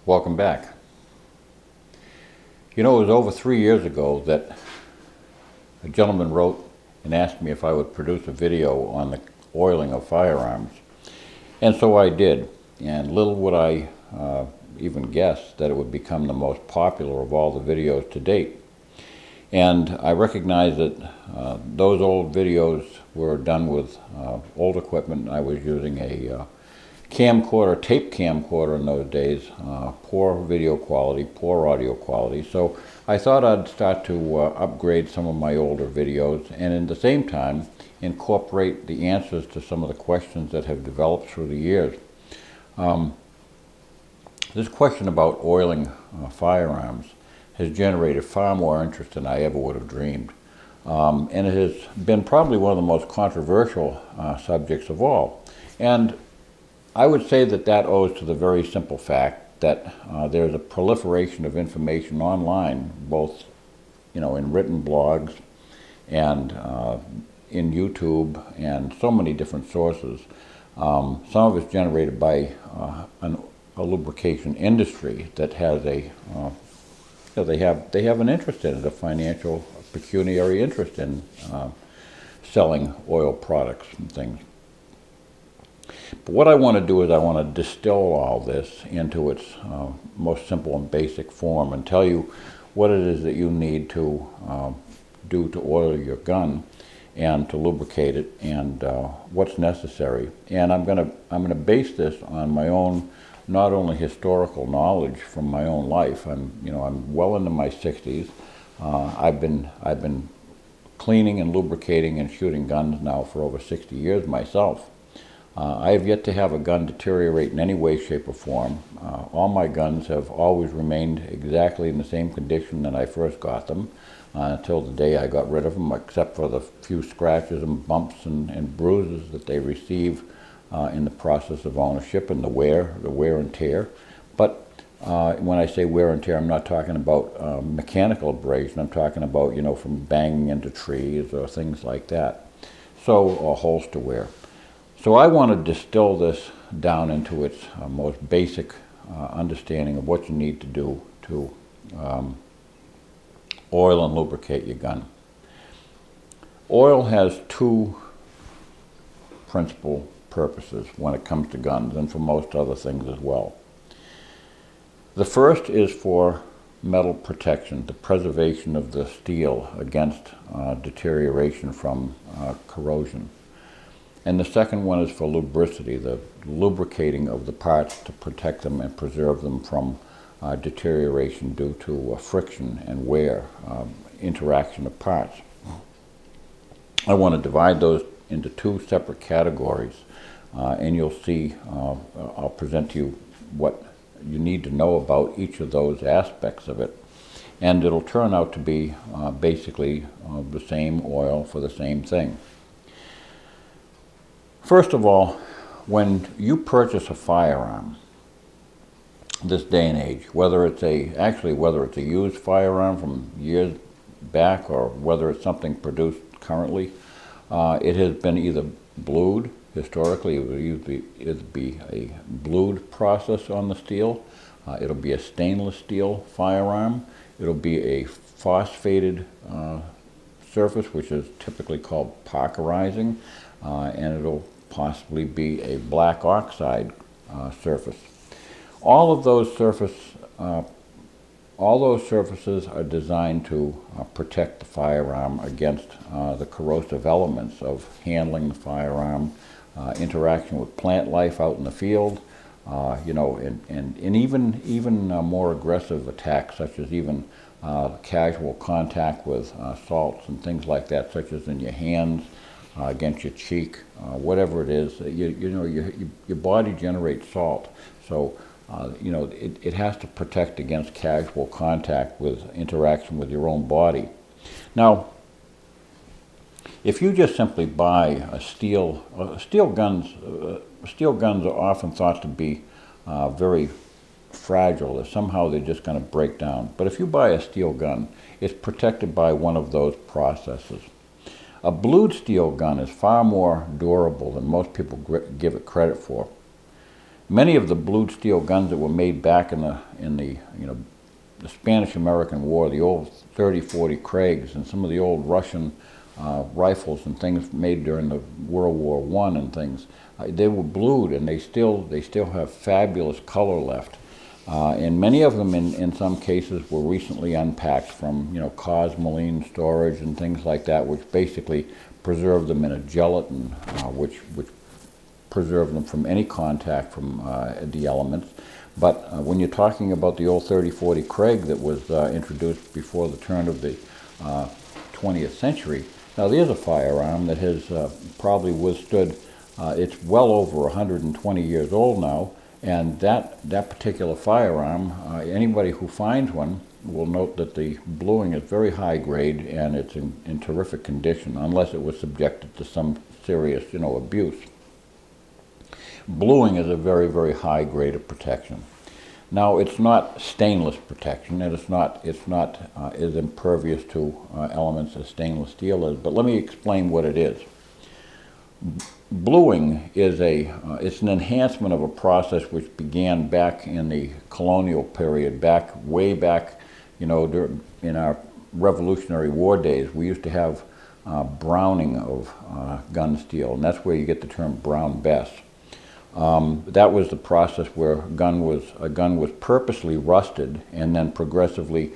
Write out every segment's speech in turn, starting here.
Welcome back. You know, it was over 3 years ago that a gentleman wrote and asked me if I would produce a video on the oiling of firearms. And so I did. And little would I even guess that it would become the most popular of all the videos to date. And I recognize that those old videos were done with old equipment. I was using a camcorder, tape camcorder in those days, poor video quality, poor audio quality. So I thought I'd start to upgrade some of my older videos and at the same time incorporate the answers to some of the questions that have developed through the years. This question about oiling firearms has generated far more interest than I ever would have dreamed. And it has been probably one of the most controversial subjects of all. And I would say that that owes to the very simple fact that there's a proliferation of information online, both in written blogs and in YouTube and so many different sources. Some of it's generated by a lubrication industry that has they have an interest in it, a financial, pecuniary interest in selling oil products and things. But what I want to do is I want to distill all this into its most simple and basic form and tell you what it is that you need to do to oil your gun and to lubricate it and what's necessary. And I'm gonna base this on my own, not only historical knowledge from my own life. I'm well into my 60s. I've been cleaning and lubricating and shooting guns now for over 60 years myself. I have yet to have a gun deteriorate in any way, shape, or form. All my guns have always remained exactly in the same condition that I first got them until the day I got rid of them, except for the few scratches and bumps and bruises that they receive in the process of ownership and the wear and tear. But when I say wear and tear, I'm not talking about mechanical abrasion. I'm talking about, from banging into trees or things like that. Or holster wear. So I want to distill this down into its most basic understanding of what you need to do to oil and lubricate your gun. Oil has two principal purposes when it comes to guns and for most other things as well. The first is for metal protection, the preservation of the steel against deterioration from corrosion. And the second one is for lubricity, the lubricating of the parts to protect them and preserve them from deterioration due to friction and wear, interaction of parts. I want to divide those into two separate categories, and you'll see, I'll present to you what you need to know about each of those aspects of it. And it'll turn out to be basically the same oil for the same thing. First of all, when you purchase a firearm, this day and age, whether it's a used firearm from years back or whether it's something produced currently, it has been either blued. Historically, it would be a blued process on the steel. It'll be a stainless steel firearm. It'll be a phosphated surface, which is typically called Parkerizing, and it'll possibly be a black oxide surface. All those surfaces are designed to protect the firearm against the corrosive elements of handling the firearm, interaction with plant life out in the field, and even more aggressive attacks, such as even casual contact with salts and things like that, such as in your hands, against your cheek, whatever it is. Your body generates salt, so it has to protect against casual contact with interaction with your own body. Now, if you just simply buy steel guns are often thought to be very fragile, that somehow they're just going to break down. But if you buy a steel gun, it's protected by one of those processes. A blued steel gun is far more durable than most people give it credit for. Many of the blued steel guns that were made back in the the Spanish-American War, the old 30-40 Kriegs and some of the old Russian rifles and things made during the World War I and things, they were blued, and they still have fabulous color left. And many of them, in some cases, were recently unpacked from cosmoline storage and things like that, which basically preserve them in a gelatin, which preserve them from any contact from the elements. But when you're talking about the old 30-40 Krieg that was introduced before the turn of the 20th century, now there's a firearm that has probably withstood, it's well over 120 years old now, and that particular firearm, anybody who finds one will note that the bluing is very high grade and it's in terrific condition, unless it was subjected to some serious abuse. Bluing is a very, very high grade of protection. Now, it's not stainless protection, and it's not as impervious to elements as stainless steel is. But let me explain what it is. Bluing is it's an enhancement of a process which began back in the colonial period, way back, in our Revolutionary War days. We used to have browning of gun steel, and that's where you get the term brown bess. That was the process where a gun was purposely rusted, and then progressively,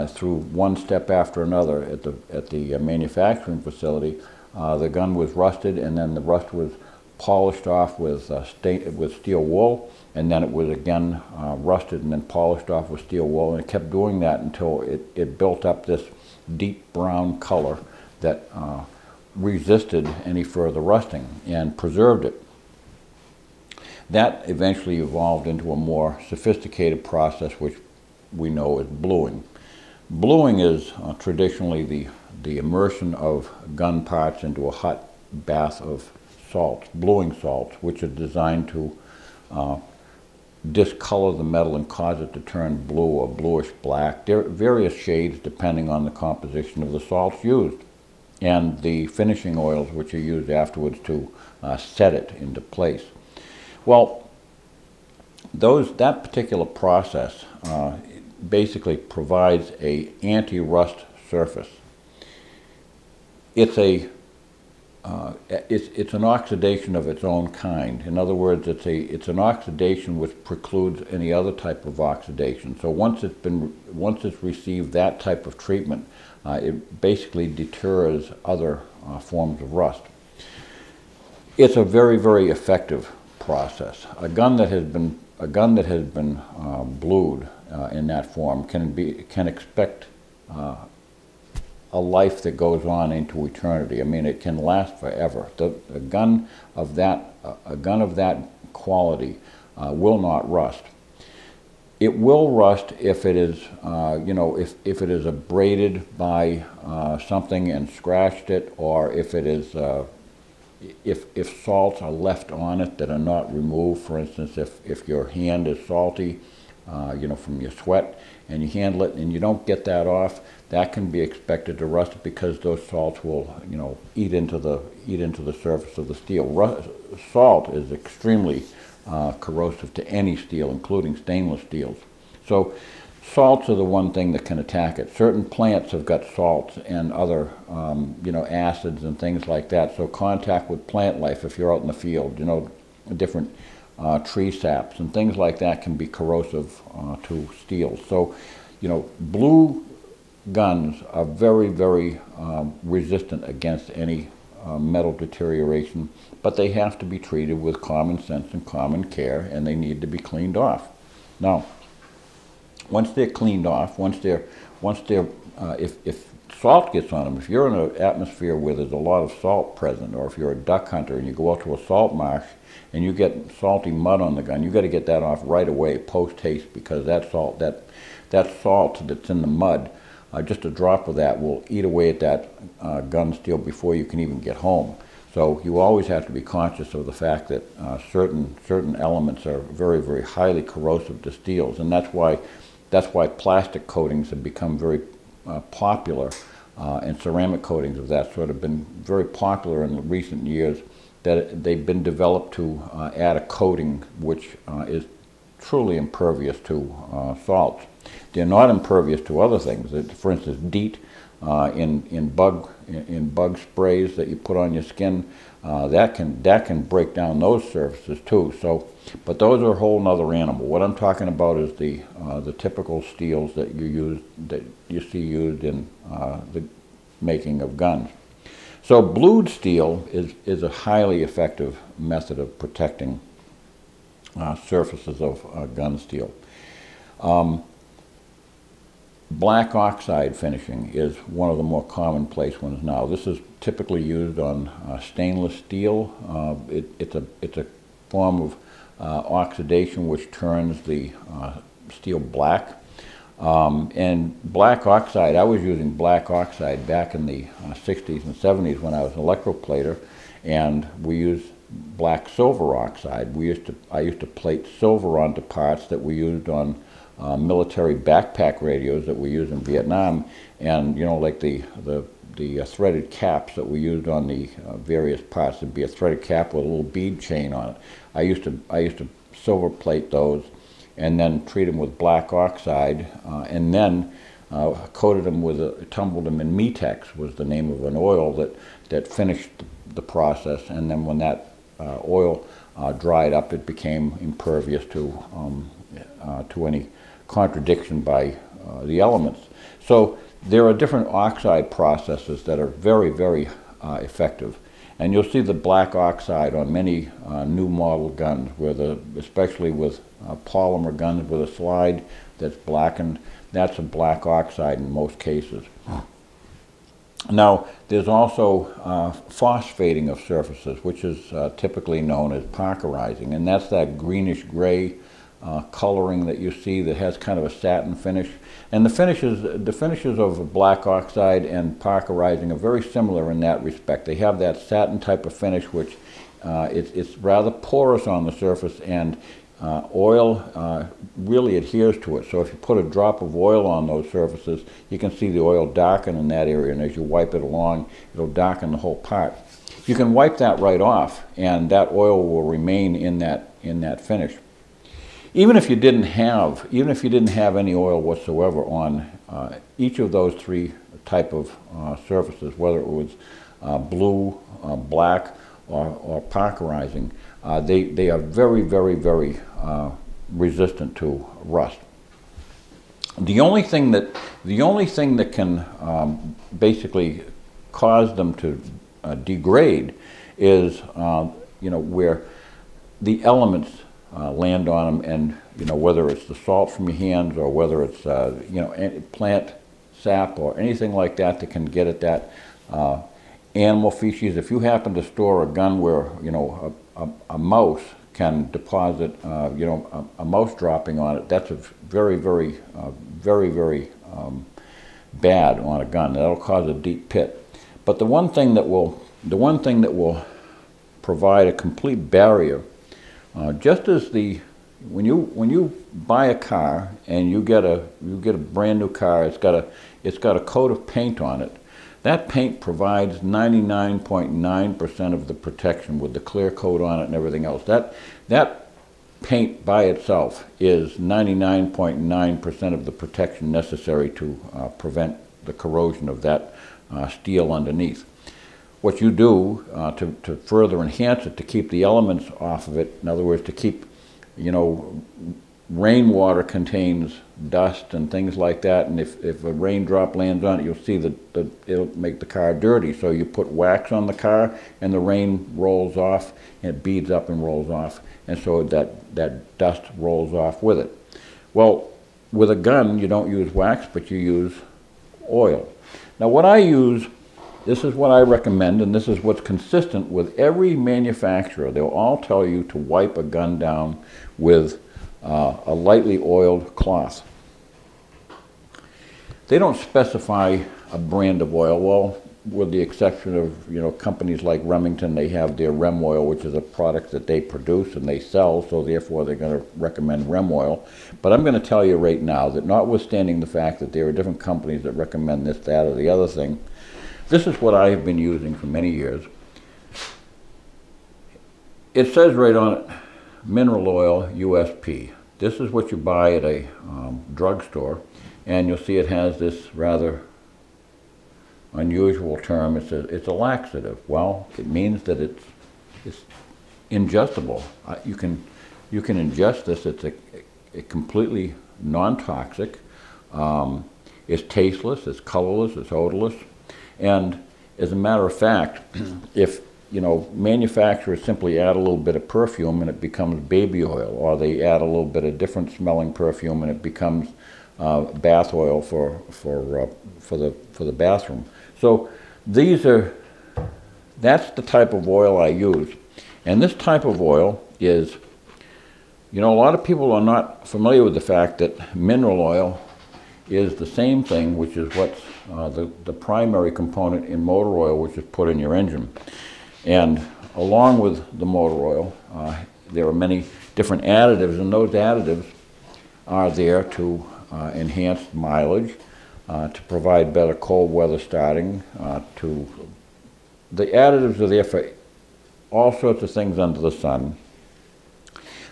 through one step after another at the manufacturing facility, the gun was rusted, and then the rust was polished off with steel wool, and then it was again rusted and then polished off with steel wool, and it kept doing that until it built up this deep brown color that resisted any further rusting and preserved it. That eventually evolved into a more sophisticated process, which we know as bluing. Bluing is traditionally the immersion of gun parts into a hot bath of salts, bluing salts, which are designed to discolor the metal and cause it to turn blue or bluish black. There are various shades depending on the composition of the salts used and the finishing oils which are used afterwards to set it into place. Well, that particular process basically provides an anti-rust surface. It's an oxidation of its own kind. In other words, it's an oxidation which precludes any other type of oxidation. So once it's received that type of treatment, it basically deters other forms of rust. It's a very, very effective process. A gun that has been blued in that form can expect a life that goes on into eternity. I mean, it can last forever. A gun of that quality will not rust. It will rust if it is, if it is abraded by something and scratched it, or if it is, if salts are left on it that are not removed. For instance, if your hand is salty, from your sweat, and you handle it and you don't get that off, that can be expected to rust because those salts will, eat into the surface of the steel. Salt is extremely corrosive to any steel, including stainless steels. So salts are the one thing that can attack it. Certain plants have got salts and other, acids and things like that. So contact with plant life, if you're out in the field, different tree saps and things like that can be corrosive to steel. So, blue guns are very, very resistant against any metal deterioration, but they have to be treated with common sense and common care, and they need to be cleaned off. Now, once they're cleaned off, if salt gets on them, if you're in an atmosphere where there's a lot of salt present, or if you're a duck hunter and you go out to a salt marsh and you get salty mud on the gun, you got to get that off right away, post haste, because that salt that's in the mud, just a drop of that will eat away at that gun steel before you can even get home. So you always have to be conscious of the fact that certain elements are very, very highly corrosive to steels, and that's why plastic coatings have become very popular, and ceramic coatings of that sort have been very popular in recent years, that they've been developed to add a coating which is truly impervious to salts. They're not impervious to other things. For instance, DEET in bug sprays that you put on your skin, that can break down those surfaces too. So, but those are a whole nother animal. What I'm talking about is the typical steels that you see used in the making of guns. So blued steel is a highly effective method of protecting surfaces of gun steel. Black oxide finishing is one of the more commonplace ones now. This is typically used on stainless steel. It's a form of oxidation which turns the steel black. And black oxide, I was using black oxide back in the 60s and 70s when I was an electroplater, and we used black silver oxide. I used to plate silver onto parts that we used on military backpack radios that we used in Vietnam, and you know, like the threaded caps that we used on the various parts. There'd be a threaded cap with a little bead chain on it. I used to silver plate those, and then treat them with black oxide, and then coated them with tumbled them in Metex, was the name of an oil that finished the process, and then when that oil dried up, it became impervious to any contradiction by the elements. So there are different oxide processes that are very, very effective. And you'll see the black oxide on many new model guns, especially with polymer guns with a slide that's blackened. That's a black oxide in most cases. Now, there's also phosphating of surfaces, which is typically known as parkerizing, and that's that greenish gray coloring that you see that has kind of a satin finish. And the finishes of black oxide and parkerizing are very similar in that respect. They have that satin type of finish, which it's rather porous on the surface, and oil really adheres to it. So if you put a drop of oil on those surfaces, you can see the oil darken in that area, and as you wipe it along, it'll darken the whole part. You can wipe that right off, and that oil will remain in that finish. Even if you didn't have any oil whatsoever on each of those three type of surfaces, whether it was blue, black, or parkerizing, they are very, very, very resistant to rust. The only thing that can basically cause them to degrade is where the elements land on them, and whether it's the salt from your hands or whether it's plant sap or anything like that that can get at that animal feces. If you happen to store a gun where a mouse can deposit a mouse dropping on it, that's a very, very, very, very bad on a gun. That'll cause a deep pit. But the one thing that will provide a complete barrier, just as when you buy a car and you get a brand new car, it's got a coat of paint on it. That paint provides 99.9% of the protection with the clear coat on it and everything else. That paint by itself is 99.9% of the protection necessary to prevent the corrosion of that steel underneath. What you do to further enhance it, to keep the elements off of it, in other words, to keep, rainwater contains dust and things like that, and if a raindrop lands on it, you'll see that it'll make the car dirty. So you put wax on the car, and the rain rolls off, and it beads up and rolls off, and so that dust rolls off with it. Well, with a gun, you don't use wax, but you use oil. Now, what I use, this is what I recommend, and this is what's consistent with every manufacturer. They'll all tell you to wipe a gun down with a lightly oiled cloth. They don't specify a brand of oil. Well, with the exception of companies like Remington, they have their Rem oil, which is a product that they produce and they sell, so therefore they're going to recommend Rem oil. But I'm going to tell you right now that, notwithstanding the fact that there are different companies that recommend this, that, or the other thing, this is what I have been using for many years. it says right on it, mineral oil USP. This is what you buy at a drugstore, and you'll see it has this rather unusual term. It's a laxative. Well, it means that it's ingestible. You can ingest this. It's a completely non-toxic. It's tasteless. It's colorless. It's odorless. And as a matter of fact, if manufacturers simply add a little bit of perfume and it becomes baby oil, or they add a little bit of different smelling perfume and it becomes bath oil for the bathroom. So that's the type of oil I use. And this type of oil is, a lot of people are not familiar with the fact that mineral oil is the same thing, which is what's the primary component in motor oil, which is put in your engine. And along with the motor oil, there are many different additives, and those additives are there to enhance mileage, to provide better cold weather starting. The additives are there for all sorts of things under the sun,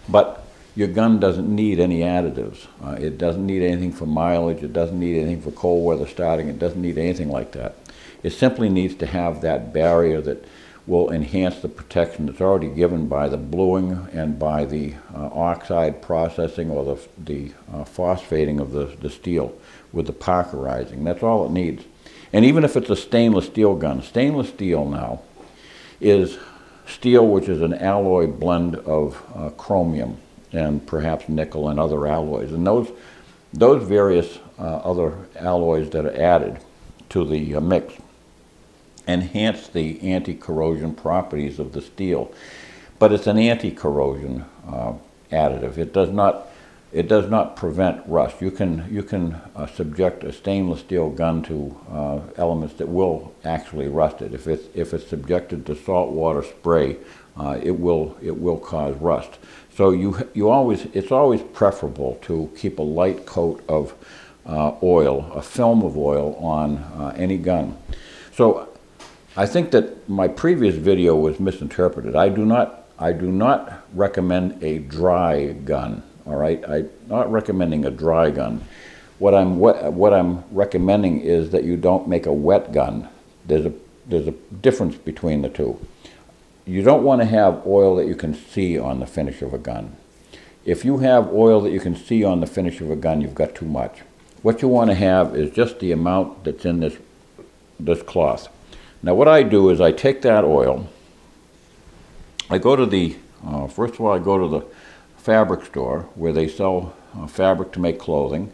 but your gun doesn't need any additives. It doesn't need anything for mileage. It doesn't need anything for cold weather starting. It doesn't need anything like that. It simply needs to have that barrier that will enhance the protection that's already given by the bluing and by the oxide processing, or the phosphating of the steel with the parkerizing. That's all it needs. And even if it's a stainless steel gun, stainless steel now is steel which is an alloy blend of chromium and perhaps nickel and other alloys. And those various other alloys that are added to the mix enhance the anti-corrosion properties of the steel. But it's an anti-corrosion additive. It does not prevent rust. You can subject a stainless steel gun to elements that will actually rust it. If it's subjected to salt water spray, it will cause rust. So it's always preferable to keep a light coat of oil, a film of oil on any gun. So I think that my previous video was misinterpreted. I do not recommend a dry gun. All right, I'm not recommending a dry gun. What I'm recommending is that you don't make a wet gun. There's a difference between the two. You don't want to have oil that you can see on the finish of a gun. If you have oil that you can see on the finish of a gun, you've got too much. What you want to have is just the amount that's in this cloth. Now what I do is I take that oil, I go to first of all I go to the fabric store where they sell fabric to make clothing,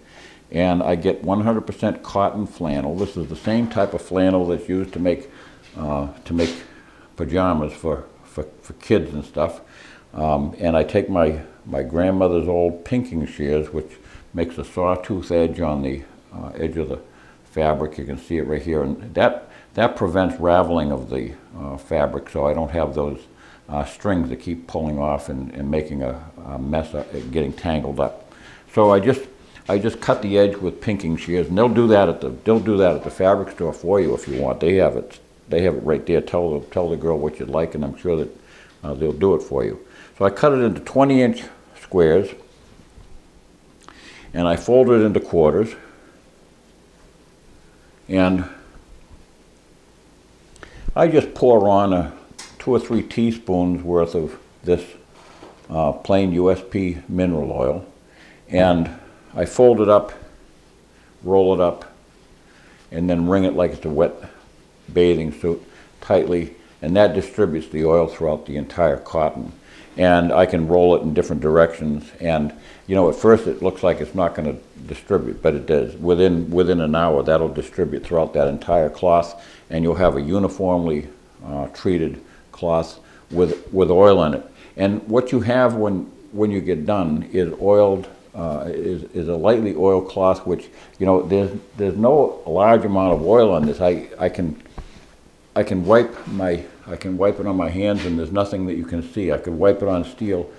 and I get 100% cotton flannel. This is the same type of flannel that's used to make pajamas for kids and stuff. And I take my grandmother's old pinking shears, which makes a sawtooth edge on the edge of the fabric. You can see it right here, and that prevents raveling of the fabric, so I don't have those strings that keep pulling off and making a mess, getting tangled up. So I just cut the edge with pinking shears, and they'll do that at the fabric store for you if you want. They have it right there. Tell the girl what you'd like, and I'm sure that they'll do it for you. So I cut it into 20-inch squares, and I fold it into quarters, and I just pour on 2 or 3 teaspoons worth of this plain USP mineral oil, and I fold it up, roll it up, and then wring it like it's a wet bathing suit tightly, and that distributes the oil throughout the entire cotton. And I can roll it in different directions, and at first it looks like it's not going to distribute, but it does. Within an hour, that'll distribute throughout that entire cloth, and you'll have a uniformly treated cloth with oil in it. And what you have when you get done is oiled, is a lightly oiled cloth, which there's no large amount of oil on this. I can wipe it on my hands, and there's nothing that you can see. I could wipe it on steel,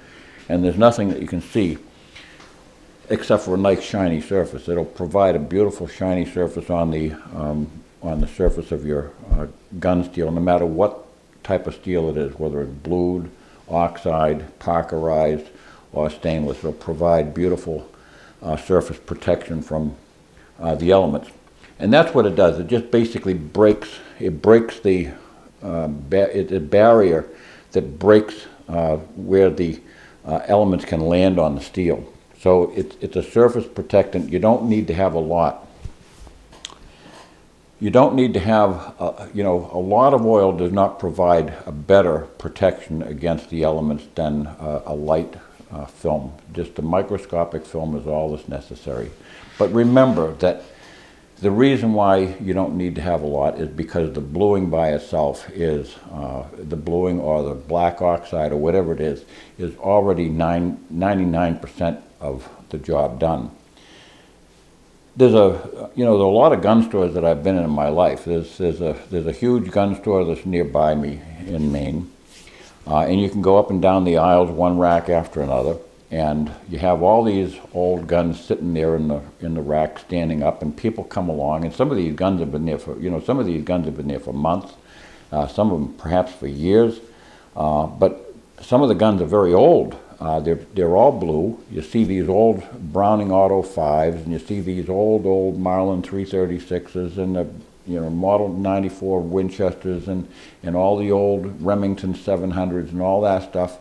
and there's nothing that you can see except for a nice shiny surface. It'll provide a beautiful shiny surface on the surface of your gun steel, no matter what type of steel it is, whether it's blued oxide, parkerized, or stainless. It'll provide beautiful surface protection from the elements. And that's what it does. It just basically breaks the barrier that breaks where the elements can land on the steel. So it's a surface protectant. You don't need to have a lot. You don't need to have, a lot of oil does not provide a better protection against the elements than a light film. Just a microscopic film is all that's necessary. But remember that the reason why you don't need to have a lot is because the bluing by itself is, the bluing or the black oxide or whatever it is already 99% of the job done. There's a lot of gun stores that I've been in my life. There's a huge gun store that's nearby me in Maine, and you can go up and down the aisles, one rack after another, and you have all these old guns sitting there in the rack, standing up, and people come along, and some of these guns have been there for months, some of them perhaps for years, but some of the guns are very old. They're all blue. You see these old Browning Auto 5s, and you see these old Marlin 336s, and the Model 94 Winchesters, and all the old Remington 700s and all that stuff.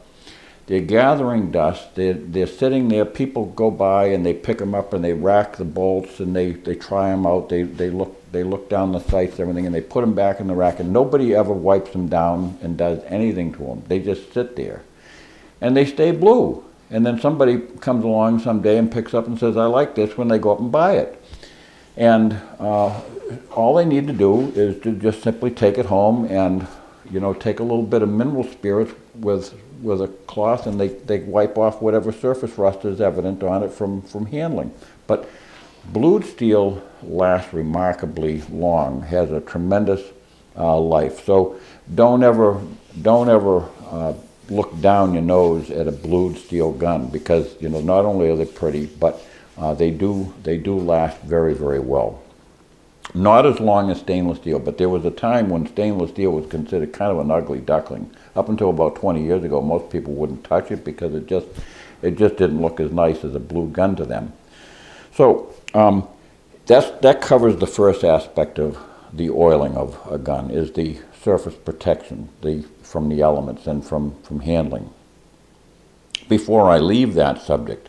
They're gathering dust. They're sitting there. People go by and they pick them up and they rack the bolts and they try them out. They look down the sights, everything, and they put them back in the rack. And nobody ever wipes them down and does anything to them. They just sit there, and they stay blue. And then somebody comes along someday and picks up and says, "I like this," when they go up and buy it. And all they need to do is to just simply take it home and take a little bit of mineral spirits with a cloth, and they wipe off whatever surface rust is evident on it from handling. But blued steel lasts remarkably long, has a tremendous life. So don't ever look down your nose at a blued steel gun, because not only are they pretty, but they do last very, very well. Not as long as stainless steel, but there was a time when stainless steel was considered kind of an ugly duckling. Up until about 20 years ago, most people wouldn't touch it because it just didn't look as nice as a blue gun to them. So that covers the first aspect of the oiling of a gun, is the surface protection from the elements and from handling. Before I leave that subject,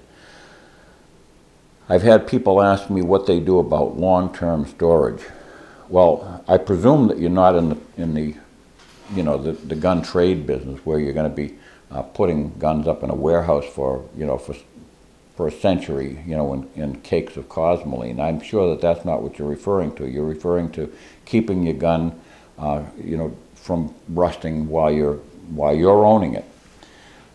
I've had people ask me what they do about long-term storage. Well, I presume that you're not in the gun trade business, where you're going to be putting guns up in a warehouse for a century, in cakes of cosmoline. I'm sure that that's not what you're referring to. You're referring to keeping your gun, from rusting while you're owning it.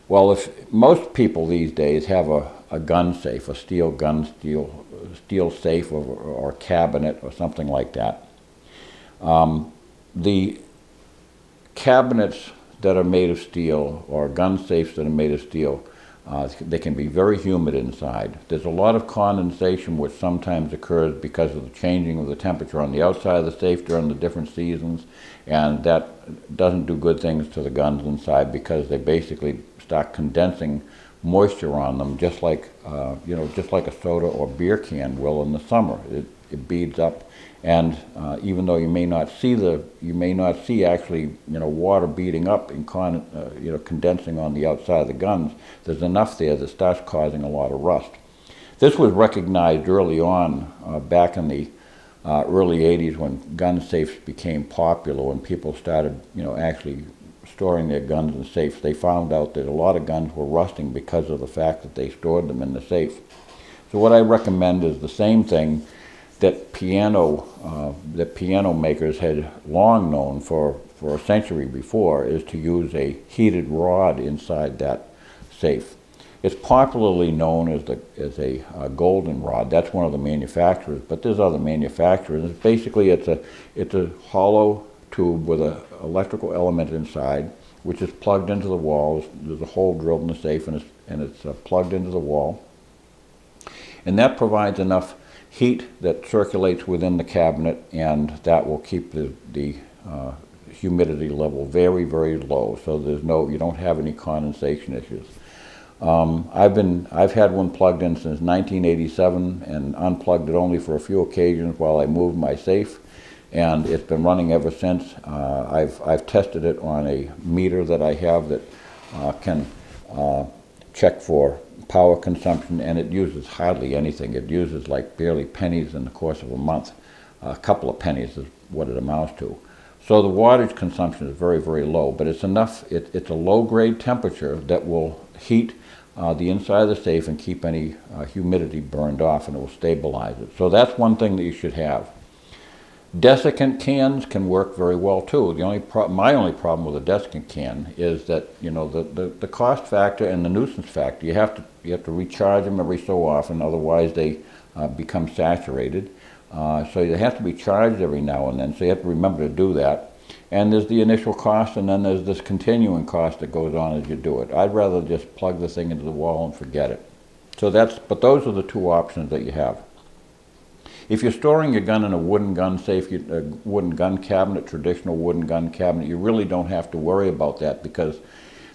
Well, if most people these days have a gun safe, a steel safe or cabinet or something like that. The cabinets that are made of steel, or gun safes that are made of steel, they can be very humid inside. There's a lot of condensation which sometimes occurs because of the changing of the temperature on the outside of the safe during the different seasons, and that doesn't do good things to the guns inside, because they basically start condensing moisture on them, just like a soda or beer can will in the summer. It beads up, and even though you may not see actually water beading up and condensing on the outside of the guns, there's enough there that starts causing a lot of rust. This was recognized early on, back in the early 80s, when gun safes became popular, when people started actually storing their guns in safes. They found out that a lot of guns were rusting because of the fact that they stored them in the safe. So what I recommend is the same thing that piano makers had long known for a century before, is to use a heated rod inside that safe. It's popularly known as a golden rod. That's one of the manufacturers, but there's other manufacturers. Basically, it's a hollow tube with an electrical element inside, which is plugged into the wall. There's a hole drilled in the safe, and it's plugged into the wall. And that provides enough heat that circulates within the cabinet, and that will keep the humidity level very, very low, so you don't have any condensation issues. I've had one plugged in since 1987 and unplugged it only for a few occasions while I moved my safe, and it's been running ever since. I've tested it on a meter that I have that can check for power consumption, and it uses hardly anything. It uses like barely pennies in the course of a month. A couple of pennies is what it amounts to. So the wattage consumption is very, very low, but it's enough. It's a low-grade temperature that will heat the inside of the safe and keep any humidity burned off, and it will stabilize it. So that's one thing that you should have. Desiccant cans can work very well too. My only problem with a desiccant can is that, you know, the cost factor and the nuisance factor. You have to recharge them every so often, otherwise they become saturated. So they have to be charged every now and then. So you have to remember to do that. And there's the initial cost, and then there's this continuing cost that goes on as you do it. I'd rather just plug the thing into the wall and forget it. But those are the two options that you have. If you're storing your gun in a wooden gun safe, a wooden gun cabinet, traditional wooden gun cabinet, you really don't have to worry about that because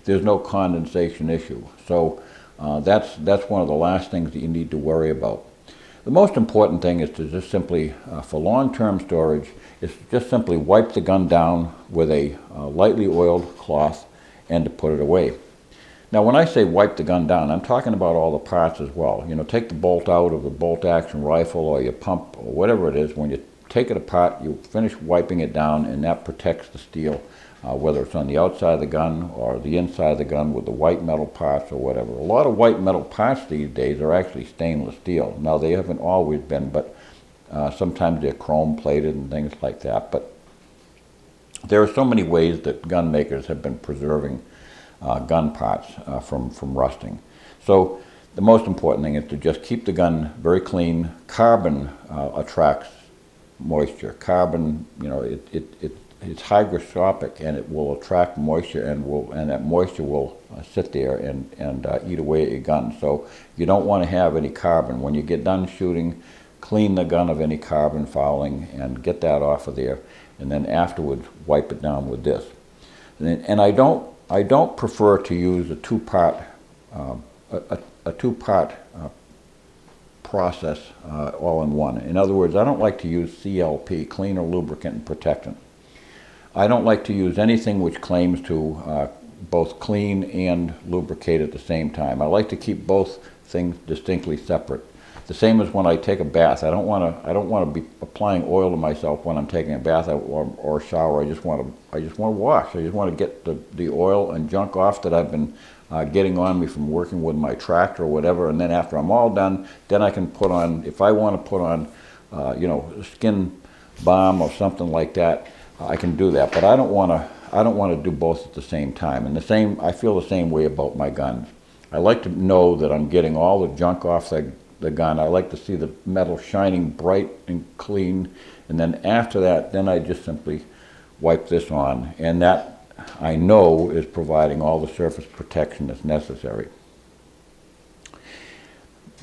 there's no condensation issue. So that's one of the last things that you need to worry about. The most important thing is to just simply, for long-term storage, is to just simply wipe the gun down with a lightly oiled cloth and to put it away. Now, when I say wipe the gun down, I'm talking about all the parts as well. You know, take the bolt out of the bolt-action rifle or your pump or whatever it is. When you take it apart, you finish wiping it down, and that protects the steel, whether it's on the outside of the gun or the inside of the gun with the white metal parts or whatever. A lot of white metal parts these days are actually stainless steel. Now, they haven't always been, but sometimes they're chrome-plated and things like that. But there are so many ways that gun makers have been preserving gun parts from rusting. So the most important thing is to just keep the gun very clean. Carbon attracts moisture. Carbon, you know, it's hygroscopic, and it will attract moisture, and that moisture will sit there and eat away at your gun. So you don't want to have any carbon. When you get done shooting, clean the gun of any carbon fouling and get that off of there, and then afterwards wipe it down with this. And I don't prefer to use a two-part process all in one. In other words, I don't like to use CLP, cleaner, lubricant, and protectant. I don't like to use anything which claims to both clean and lubricate at the same time. I like to keep both things distinctly separate. The same as when I take a bath. I don't want to be applying oil to myself when I'm taking a bath or shower. I just want to wash. I just want to get the oil and junk off that I've been getting on me from working with my tractor or whatever. And then after I'm all done, then I can put on, if I want to put on, you know, skin balm or something like that, I can do that. But I don't want to do both at the same time. And I feel the same way about my guns. I like to know that I'm getting all the junk off the gun. I like to see the metal shining bright and clean, and then after that, then I just simply wipe this on, and that I know is providing all the surface protection that's necessary.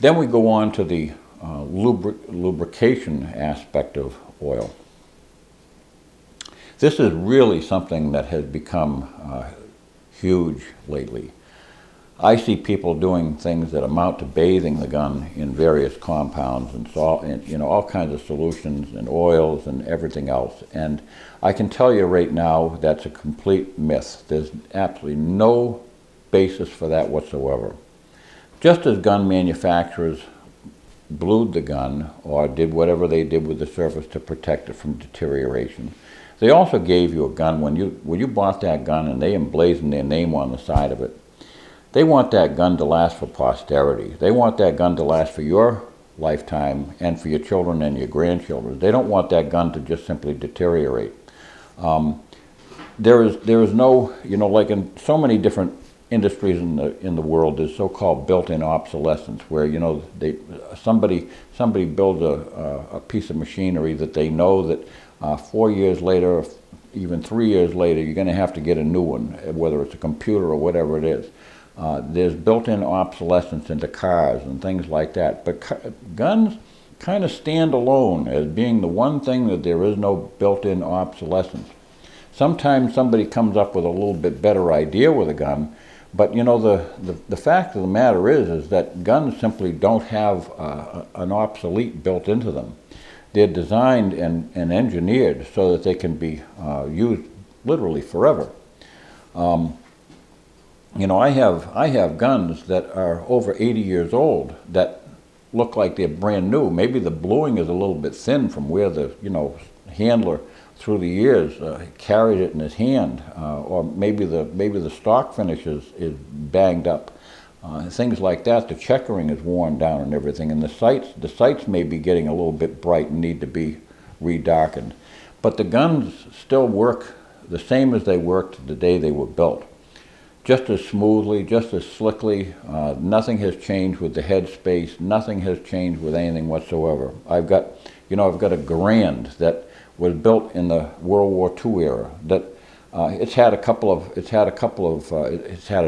Then we go on to the lubrication aspect of oil. This is really something that has become huge lately. I see people doing things that amount to bathing the gun in various compounds and salt, and, you know, all kinds of solutions and oils and everything else. And I can tell you right now that's a complete myth. There's absolutely no basis for that whatsoever. Just as gun manufacturers blued the gun or did whatever they did with the surface to protect it from deterioration, they also gave you a gun when you bought that gun and they emblazoned their name on the side of it. They want that gun to last for posterity. They want that gun to last for your lifetime and for your children and your grandchildren. They don't want that gun to just simply deteriorate. There is no, you know, like in so many different industries in the world, there's so-called built-in obsolescence, where, you know, somebody builds a piece of machinery that they know that 4 years later, or even 3 years later, you're going to have to get a new one, whether it's a computer or whatever it is. There's built-in obsolescence into cars and things like that. But guns kind of stand alone as being the one thing that there is no built-in obsolescence. Sometimes somebody comes up with a little bit better idea with a gun, but you know, the fact of the matter is that guns simply don't have an obsolete built into them. They're designed and engineered so that they can be used literally forever. You know, I have guns that are over 80 years old that look like they're brand new. Maybe the bluing is a little bit thin from where the, you know, handler through the years carried it in his hand, or maybe the stock finish is banged up. Things like that. The checkering is worn down and everything, and the sights may be getting a little bit bright and need to be redarkened. But the guns still work the same as they worked the day they were built. Just as smoothly, just as slickly. Nothing has changed with the head space. Nothing has changed with anything whatsoever. I've got a Garand that was built in the World War II era. That it's had a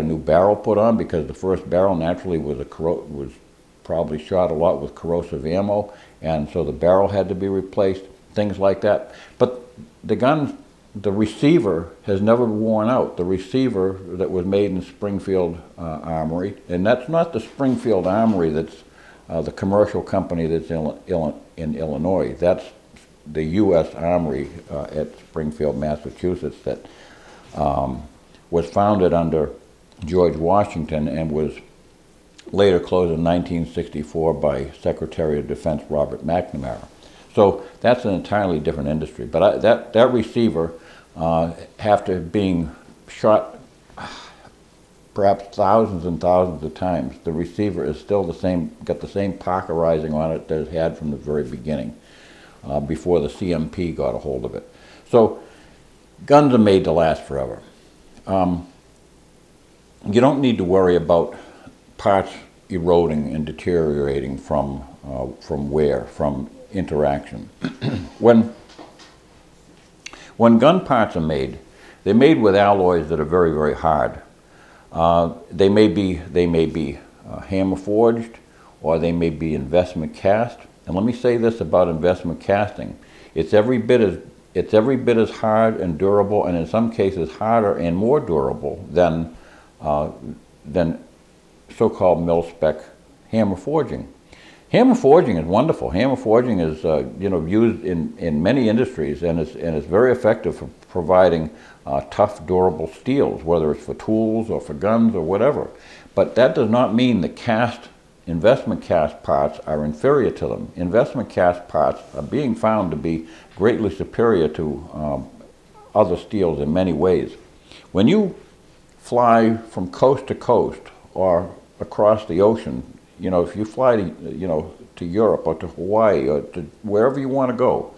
new barrel put on because the first barrel naturally was probably shot a lot with corrosive ammo, and so the barrel had to be replaced. Things like that. But the gun. The receiver has never worn out. The receiver that was made in Springfield Armory, and that's not the Springfield Armory that's the commercial company that's in Illinois. That's the U.S. Armory at Springfield, Massachusetts, that was founded under George Washington and was later closed in 1964 by Secretary of Defense Robert McNamara. So that's an entirely different industry. But that receiver, after being shot perhaps thousands and thousands of times, the receiver is still the same, got the same Parkerizing on it that it had from the very beginning, before the CMP got a hold of it. So guns are made to last forever. You don't need to worry about parts eroding and deteriorating from wear, from interaction. When gun parts are made, they're made with alloys that are very, very hard. They may be hammer forged, or they may be investment cast. And let me say this about investment casting: it's every bit as hard and durable, and in some cases harder and more durable than so-called mil-spec hammer forging. Hammer forging is wonderful. Hammer forging is used in many industries, and it's very effective for providing tough, durable steels, whether it's for tools or for guns or whatever. But that does not mean the investment cast parts are inferior to them. Investment cast parts are being found to be greatly superior to other steels in many ways. When you fly from coast to coast or across the ocean, you know, if you fly to Europe or to Hawaii or to wherever you want to go,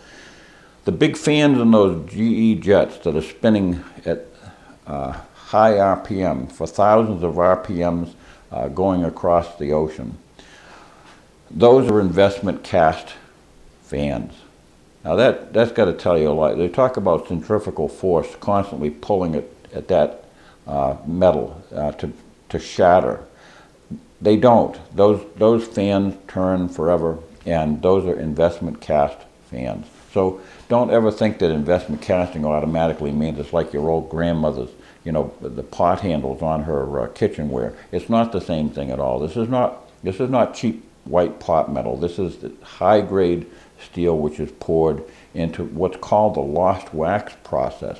the big fans in those GE jets that are spinning at high RPM for thousands of RPMs going across the ocean, those are investment cast fans. Now that's got to tell you a lot. They talk about centrifugal force constantly pulling it at that metal to shatter. They don't. Those fans turn forever, and those are investment cast fans. So don't ever think that investment casting automatically means it's like your old grandmother's, you know, the pot handles on her kitchenware. It's not the same thing at all. This is not cheap white pot metal. This is the high-grade steel which is poured into what's called the lost wax process.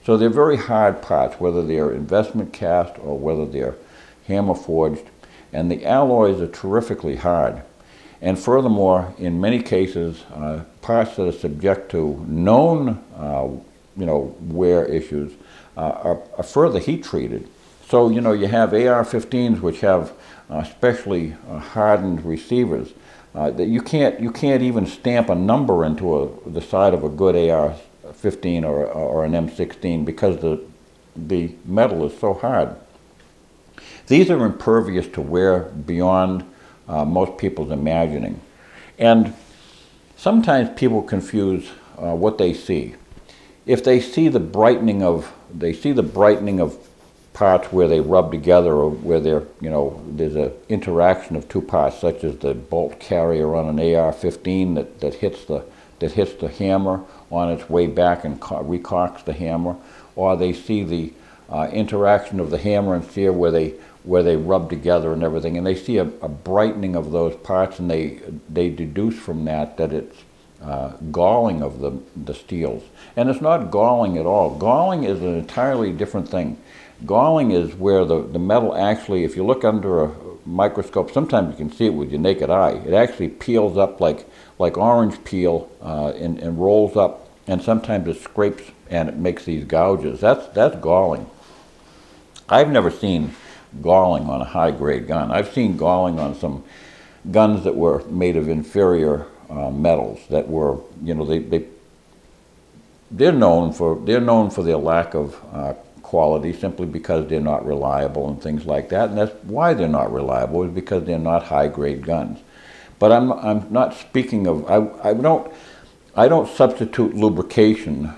So they're very hard parts, whether they're investment cast or whether they're hammer forged. And the alloys are terrifically hard. And furthermore, in many cases, parts that are subject to known, wear issues are further heat treated. So, you know, you have AR-15s which have specially hardened receivers that you can't even stamp a number into the side of a good AR-15 or an M16 because the metal is so hard. These are impervious to wear beyond most people's imagining. And sometimes people confuse what they see. If they see the brightening of parts where they rub together, or where there's an interaction of two parts, such as the bolt carrier on an AR-15 that hits the that hits the hammer on its way back and recocks the hammer, or they see the interaction of the hammer and steel where they rub together and everything, and they see a brightening of those parts, and they deduce from that it's galling of the steels. And it's not galling at all. Galling is an entirely different thing. Galling is where the metal actually, if you look under a microscope, sometimes you can see it with your naked eye. It actually peels up like orange peel and rolls up, and sometimes it scrapes and it makes these gouges. That's galling. I've never seen galling on a high-grade gun. I've seen galling on some guns that were made of inferior metals that were, you know, they're known for their lack of quality simply because they're not reliable and things like that, and that's why they're not reliable, is because they're not high-grade guns. But I'm not speaking of, I don't substitute lubrication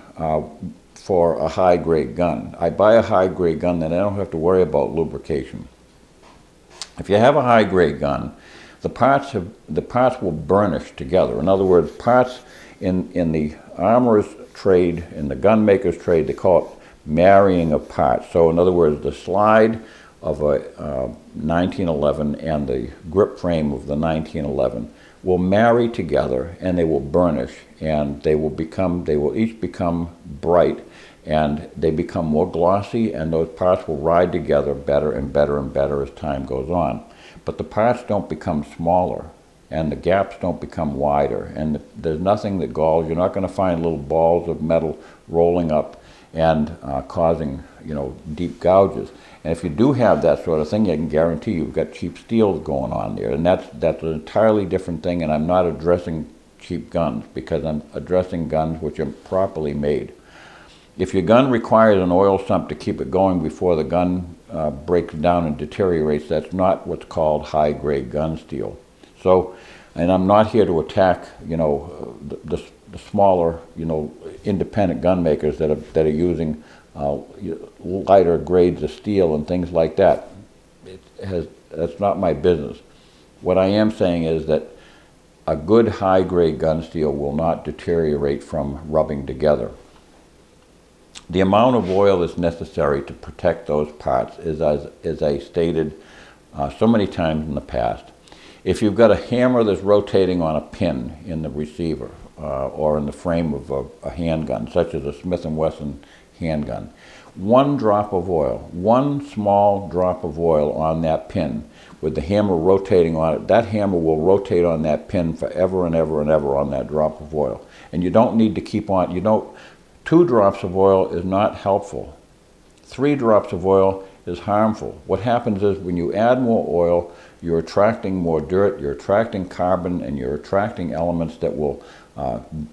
for a high-grade gun. I buy a high-grade gun, then I don't have to worry about lubrication. If you have a high-grade gun, the parts will burnish together. In other words, parts in the armorer's trade, in the gun maker's trade, they call it marrying of parts. So in other words, the slide of a 1911 and the grip frame of the 1911 will marry together, and they will burnish, and they will each become bright, and they become more glossy, and those parts will ride together better and better and better as time goes on. But the parts don't become smaller, and the gaps don't become wider, and there's nothing that galls. You're not going to find little balls of metal rolling up and causing, you know, deep gouges. And if you do have that sort of thing, I can guarantee you've got cheap steel going on there, and that's an entirely different thing. And I'm not addressing cheap guns, because I'm addressing guns which are properly made. If your gun requires an oil sump to keep it going before the gun breaks down and deteriorates, that's not what's called high-grade gun steel. So, and I'm not here to attack, you know, the smaller, you know, independent gun makers that are using lighter grades of steel and things like that. That's not my business. What I am saying is that a good high-grade gun steel will not deteriorate from rubbing together. The amount of oil that's necessary to protect those parts is, as I stated so many times in the past. If you've got a hammer that's rotating on a pin in the receiver or in the frame of a handgun, such as a Smith & Wesson handgun, one drop of oil, one small drop of oil on that pin with the hammer rotating on it, that hammer will rotate on that pin forever and ever and ever on that drop of oil. And you don't need to keep on, 2 drops of oil is not helpful. 3 drops of oil is harmful. What happens is when you add more oil, you're attracting more dirt, you're attracting carbon, and you're attracting elements that will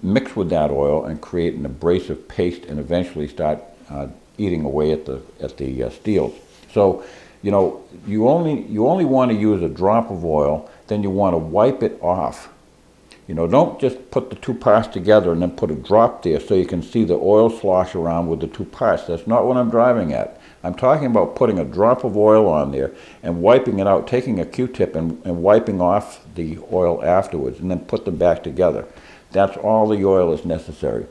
mix with that oil and create an abrasive paste and eventually start eating away at the steels. So, you know, you only want to use a drop of oil, then you want to wipe it off. You know, don't just put the 2 parts together and then put a drop there so you can see the oil slosh around with the 2 parts. That's not what I'm driving at. I'm talking about putting a drop of oil on there and wiping it out, taking a Q-tip and wiping off the oil afterwards, and then put them back together. That's all the oil is necessary.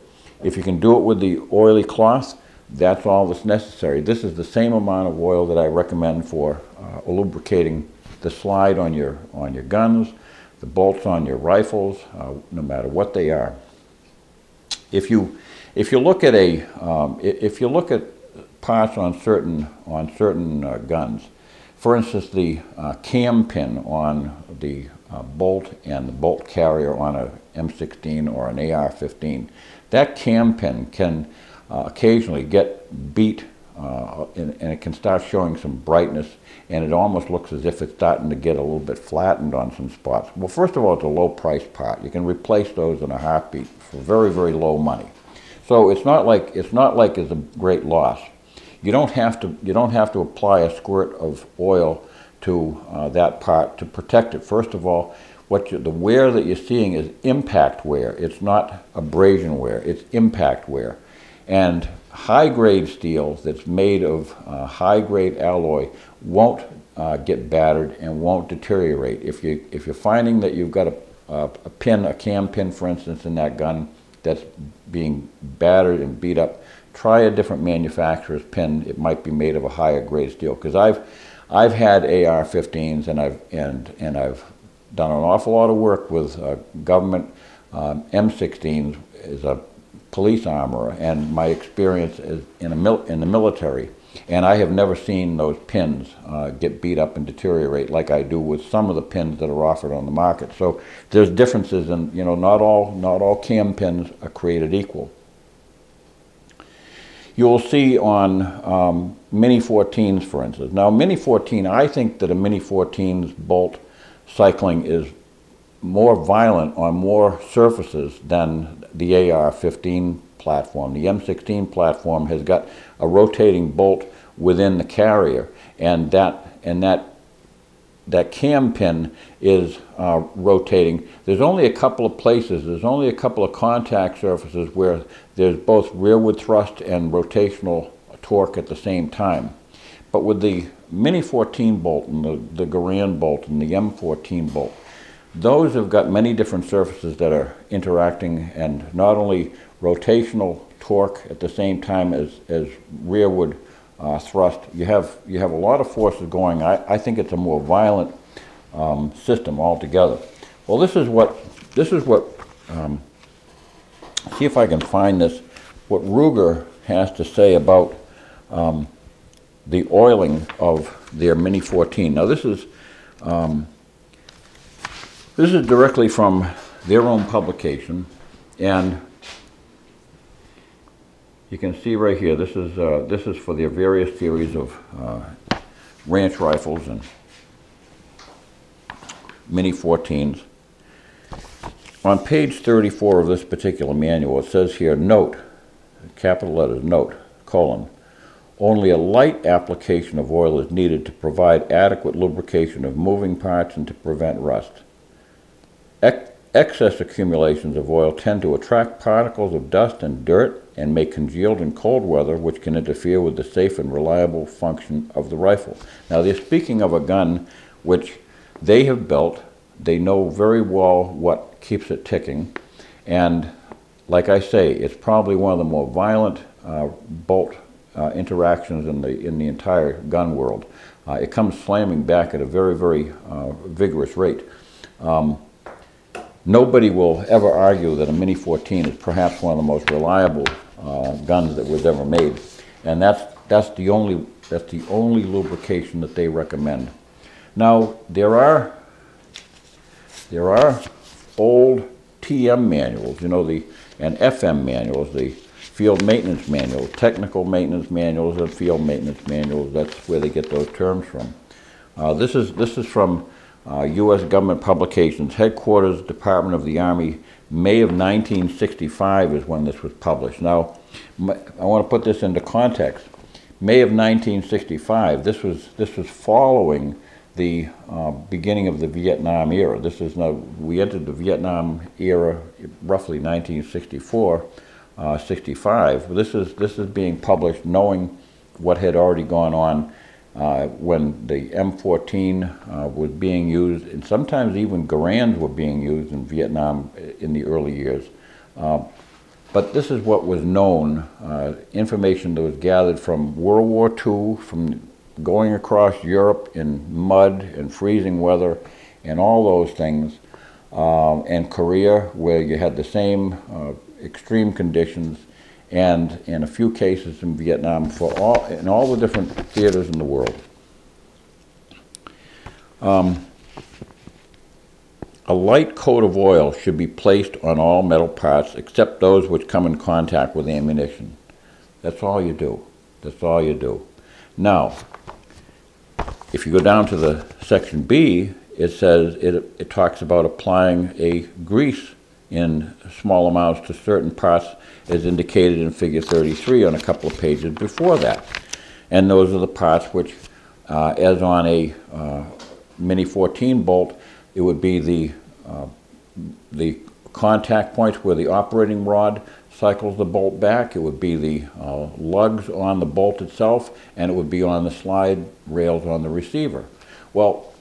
If you can do it with the oily cloth, that's all that's necessary. This is the same amount of oil that I recommend for lubricating the slide on your guns, the bolts on your rifles, no matter what they are. If you look at parts on certain guns, for instance, the cam pin on the bolt and the bolt carrier on a M16 or an AR-15, that cam pin can occasionally get beat and it can start showing some brightness, and it almost looks as if it's starting to get a little bit flattened on some spots. Well, first of all, it's a low-priced part. You can replace those in a heartbeat for very, very low money. So it's not like it's a great loss. You don't have to apply a squirt of oil to that part to protect it. First of all, the wear that you're seeing is impact wear. It's not abrasion wear. It's impact wear. And high-grade steel that's made of high-grade alloy won't get battered and won't deteriorate. If you're finding that you've got a cam pin, for instance, in that gun that's being battered and beat up, try a different manufacturer's pin. It might be made of a higher grade steel. Because I've had AR-15s and I've done an awful lot of work with government M16s as a police armorer, and my experience is in the military. And I have never seen those pins get beat up and deteriorate like I do with some of the pins that are offered on the market. So there's differences, and not all cam pins are created equal. You'll see on Mini 14s, for instance. Now, Mini 14, I think that a Mini 14's bolt cycling is more violent on more surfaces than the AR-15 platform. The M16 platform has got a rotating bolt within the carrier, and that cam pin is rotating. There's only a couple of places, there's only a couple of contact surfaces where there's both rearward thrust and rotational torque at the same time. But with the Mini 14 bolt and the Garand bolt and the M14 bolt, those have got many different surfaces that are interacting, and not only rotational torque at the same time as rearward thrust. You have a lot of forces going. I think it's a more violent system altogether. Well, this is what see if I can find this, what Ruger has to say about the oiling of their Mini 14. Now this is directly from their own publication, and you can see right here, this is for their various series of ranch rifles and Mini 14s. On page 34 of this particular manual, it says here, note, capital letters, note, colon, only a light application of oil is needed to provide adequate lubrication of moving parts and to prevent rust. Excess accumulations of oil tend to attract particles of dust and dirt and may congeal in cold weather, which can interfere with the safe and reliable function of the rifle. Now, they're speaking of a gun which they have built. They know very well what keeps it ticking, and like I say, it's probably one of the more violent bolt interactions in the entire gun world. It comes slamming back at a very, very vigorous rate. Nobody will ever argue that a Mini 14 is perhaps one of the most reliable guns that was ever made, and that's the only lubrication that they recommend. Now, there are old TM manuals, and FM manuals, the field maintenance manuals, technical maintenance manuals, and field maintenance manuals. That's where they get those terms from. This is from U.S. government publications, Headquarters, Department of the Army, May of 1965 is when this was published. Now, I want to put this into context. May of 1965, this was following the beginning of the Vietnam era. We entered the Vietnam era roughly 1964, 65. This is being published knowing what had already gone on when the M14 was being used, and sometimes even Garands were being used in Vietnam in the early years. But this is what was known, information that was gathered from World War II, from going across Europe in mud and freezing weather and all those things, and Korea, where you had the same extreme conditions, and in a few cases in Vietnam, in all the different theaters in the world. A light coat of oil should be placed on all metal parts except those which come in contact with ammunition. That's all you do. That's all you do. Now, if you go down to the section B, it says it talks about applying a grease in small amounts to certain parts, as indicated in Figure 33 on a couple of pages before that. And those are the parts which, as on a Mini 14 bolt, it would be the contact points where the operating rod cycles the bolt back. It would be the lugs on the bolt itself, and it would be on the slide rails on the receiver. Well,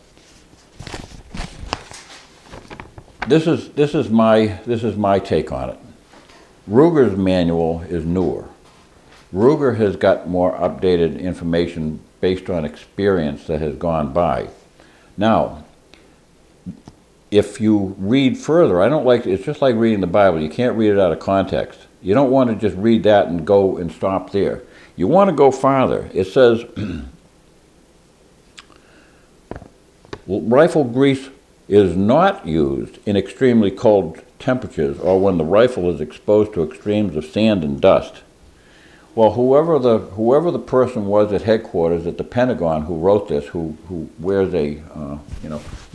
this is my take on it. Ruger's manual is newer. Ruger has got more updated information based on experience that has gone by. Now, if you read further, it's just like reading the Bible. You can't read it out of context. You don't want to just read that and go and stop there. You want to go farther. It says, rifle grease is not used in extremely cold temperatures or when the rifle is exposed to extremes of sand and dust. Well, whoever the person was at headquarters at the Pentagon who wrote this, who wears a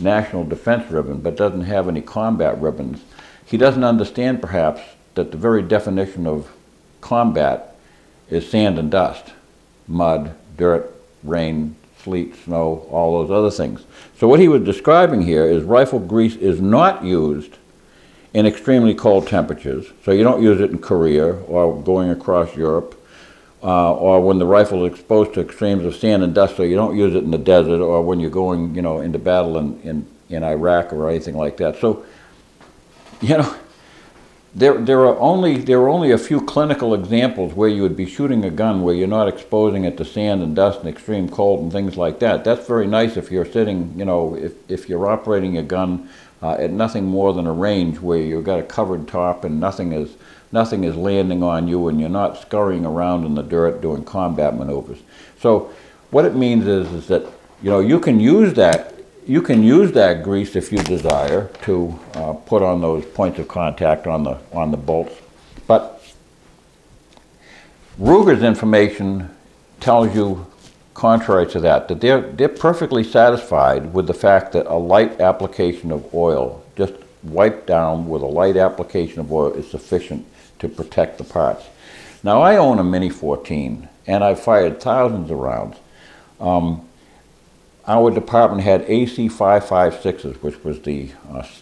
national defense ribbon but doesn't have any combat ribbons, he doesn't understand perhaps that the very definition of combat is sand and dust, mud, dirt, rain, sleet, snow, all those other things. So what he was describing here is rifle grease is not used in extremely cold temperatures. So you don't use it in Korea or going across Europe, or when the rifle is exposed to extremes of sand and dust, so you don't use it in the desert or when you're going, into battle in Iraq or anything like that. So, there are only a few clinical examples where you would be shooting a gun where you're not exposing it to sand and dust and extreme cold and things like that. That's very nice if you're sitting, if you're operating a gun at nothing more than a range where you've got a covered top and nothing is landing on you and you're not scurrying around in the dirt doing combat maneuvers. So what it means is that you can use that grease if you desire to put on those points of contact on the bolts. But Ruger's information tells you contrary to that they're perfectly satisfied with the fact that a light application of oil, just wiped down with a light application of oil, is sufficient to protect the parts. Now, I own a Mini 14 and I've fired thousands of rounds. Our department had AC 5.56s, which was the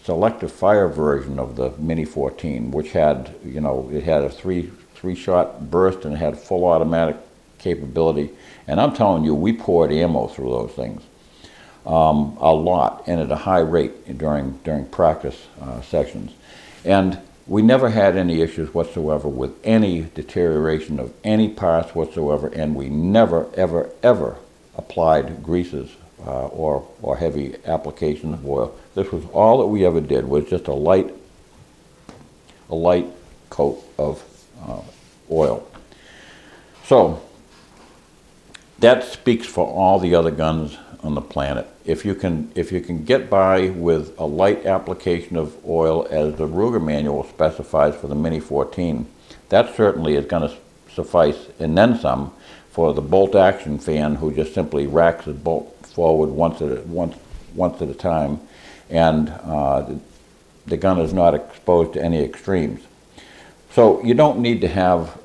selective fire version of the Mini 14, which had, it had a three-shot burst and it had full automatic capability. And I'm telling you, we poured ammo through those things, a lot, and at a high rate during practice sessions. And we never had any issues whatsoever with any deterioration of any parts whatsoever, and we never, ever, ever applied greases or heavy application of oil. This was all that we ever did, was just a light coat of oil. So that speaks for all the other guns on the planet. If you can get by with a light application of oil as the Ruger manual specifies for the Mini 14, that certainly is going to suffice, and then some, for the bolt action fan who just simply racks his bolt forward once at a time, and the gun is not exposed to any extremes. So you don't need to have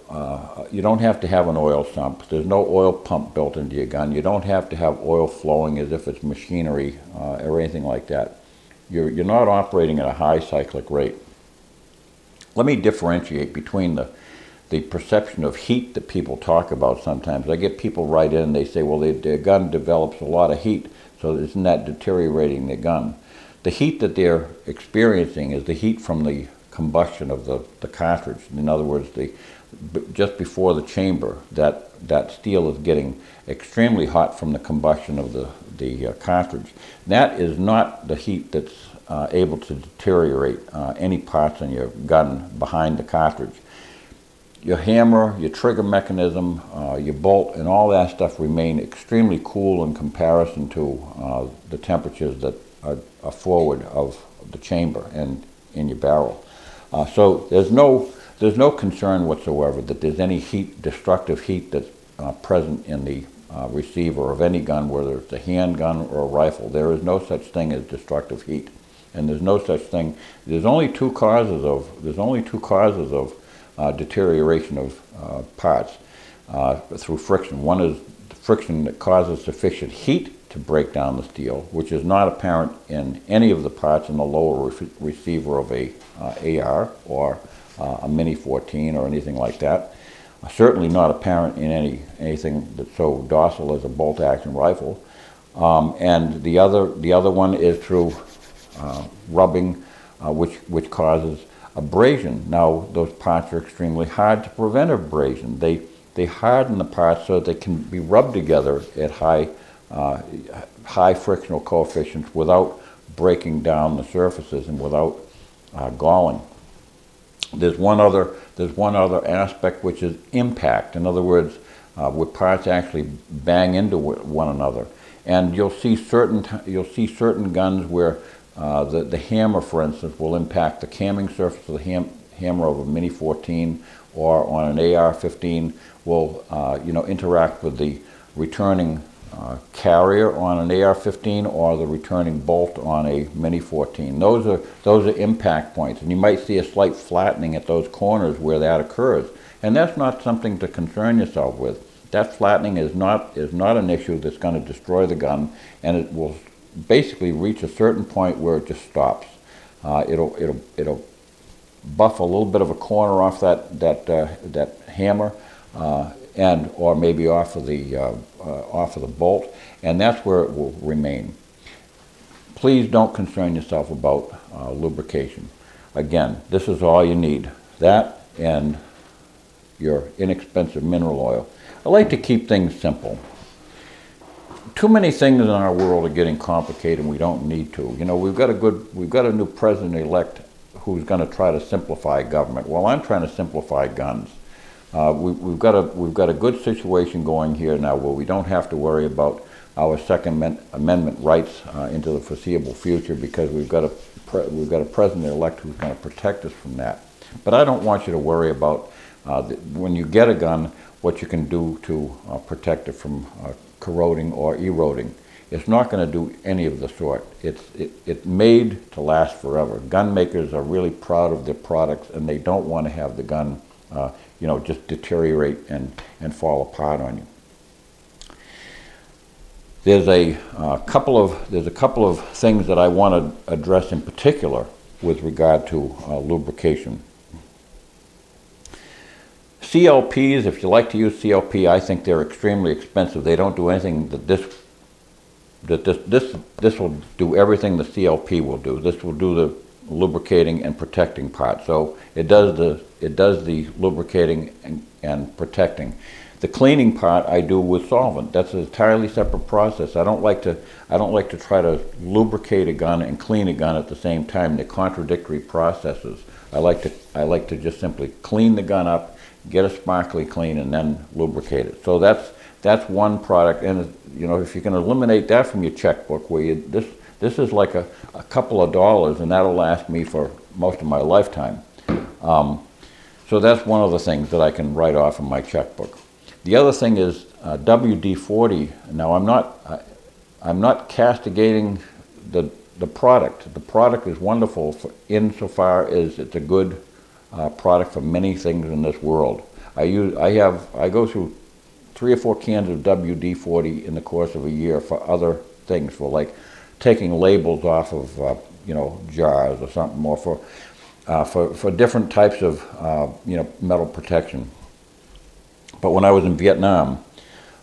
you don't have to have an oil sump. There's no oil pump built into your gun. You don't have to have oil flowing as if it's machinery or anything like that. You're not operating at a high cyclic rate. Let me differentiate between the perception of heat that people talk about sometimes. I get people write in and they say, well, their gun develops a lot of heat, so isn't that deteriorating their gun? The heat that they're experiencing is the heat from the combustion of the cartridge. In other words, just before the chamber, that steel is getting extremely hot from the combustion of the cartridge. That is not the heat that's able to deteriorate any parts in your gun behind the cartridge. Your hammer, your trigger mechanism, your bolt, and all that stuff remain extremely cool in comparison to the temperatures that are forward of the chamber and in your barrel. So there's no concern whatsoever that there's any destructive heat that's present in the receiver of any gun, whether it's a handgun or a rifle. There is no such thing as destructive heat, and there's no such thing. There's only two causes of deterioration of parts through friction. One is friction that causes sufficient heat to break down the steel, which is not apparent in any of the parts in the lower receiver of a AR or a Mini 14 or anything like that. Certainly not apparent in anything that's so docile as a bolt-action rifle. And the other one is through rubbing which causes abrasion. Now, those parts are extremely hard to prevent abrasion. They harden the parts so that they can be rubbed together at high frictional coefficients without breaking down the surfaces and without galling. There's one other aspect, which is impact. In other words, where parts actually bang into one another. And you'll see certain guns where the hammer, for instance, will impact the camming surface of the hammer of a Mini 14, or on an AR-15 will interact with the returning carrier on an AR-15 or the returning bolt on a Mini 14. Those are impact points, and you might see a slight flattening at those corners where that occurs. And that's not something to concern yourself with. That flattening is not an issue that's going to destroy the gun, and it will basically reach a certain point where it just stops. It'll buff a little bit of a corner off that hammer, or maybe off of the bolt, and that's where it will remain. Please don't concern yourself about lubrication. Again, this is all you need. That and your inexpensive mineral oil. I like to keep things simple. Too many things in our world are getting complicated, and we don't need to. You know, we've got a new president-elect who's going to try to simplify government. Well, I'm trying to simplify guns. We've got a good situation going here now where we don't have to worry about our Second Amendment rights into the foreseeable future, because we've got a president-elect who's going to protect us from that. But I don't want you to worry about when you get a gun, what you can do to protect it from corroding or eroding. It's not going to do any of the sort. It's made to last forever. Gun makers are really proud of their products, and they don't want to have the gun just deteriorate and fall apart on you. There's a couple of things that I want to address in particular with regard to lubrication. CLPs, if you like to use CLP, I think they're extremely expensive. They don't do anything that this will do everything the CLP will do. This will do the lubricating and protecting part. So it does the lubricating and protecting. The cleaning part I do with solvent. That's an entirely separate process. I don't like to try to lubricate a gun and clean a gun at the same time. They're contradictory processes. I like to just simply clean the gun up, get a sparkly clean, and then lubricate it. So that's one product, and if you can eliminate that from your checkbook, where this is like a couple of dollars, and that'll last me for most of my lifetime. So that's one of the things that I can write off in my checkbook. The other thing is WD-40. Now I'm not castigating the product. The product is wonderful insofar as it's a good product for many things in this world. I go through 3 or 4 cans of WD-40 in the course of a year for other things, for like taking labels off of jars or something, or for different types of metal protection. But when I was in Vietnam,